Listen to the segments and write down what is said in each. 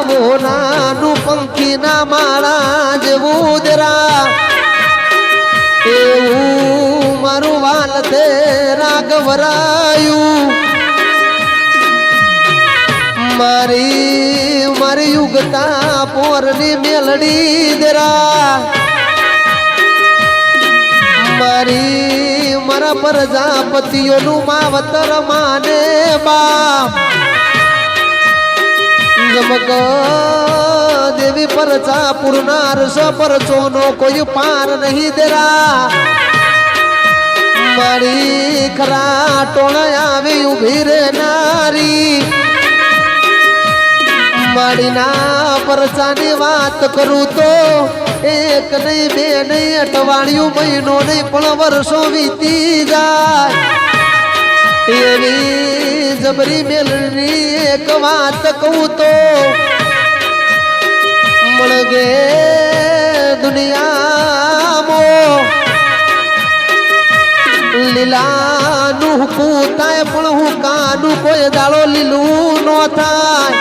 નાનું પંખી ના માળા જેવું દરા એવું મારું વાલ તે રાગવરાયું મારી મારી યુગતા પોરની મેલડી દરા મારી મારા પ્રજાપતિઓનું માવતર માને બાપ જમક દેવી પરચા પુરનાર પરચોનો કોઈ પાર નહીં દેરા મારી ખરા ટોળા આવી ઉભી રે નારી માડીના પરચાની વાત કરું તો એક નહીં બે નહીં અઠવાડિયું મહિનો નહીં પણ વર્ષો વીતી જાય એવી જબરી મેલની એક વાત કહું તો મળગે દુનિયામાં લીલાનું હુકું થાય પણ હું કાનું કોઈ દાડો લીલું નો થાય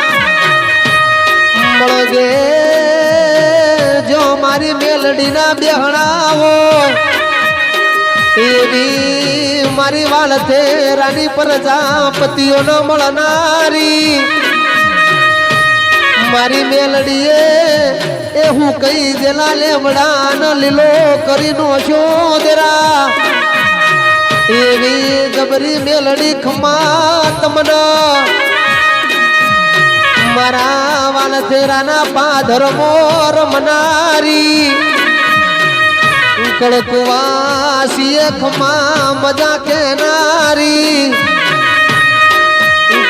મળગે જો મારી મેલડીના બેહણા હોય એવી મારી વાલ છે રાની પ્રજાપતિઓ ન મળનારી મારી મેલડીએ એ હું કઈ જેલા લેમડા ન લીલો કરી નો છો દેરા એવી જબરી મેલડી ખમા તમને મારા વાલ છે રાના પાધર મોર મનારી કળકુવાસીએ ખમા મજા કેનારી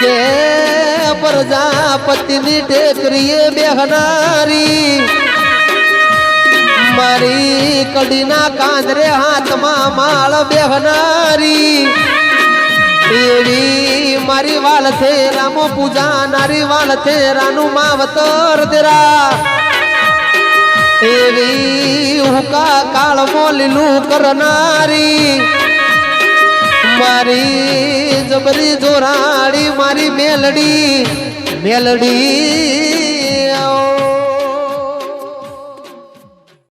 કે પ્રજાપતિની ટેકરીએ બેહનારી મારી કડીના કાંદરે હાથમાં માળ બેહનારી એવી મારી વાલ છે રામો પૂજા નારી વાલ છે રાનું માવતર દેરા એવી હુકા કાળમો લીલું કરનારી મારી જબરી જોરાડી મારી મેલડી મેલડી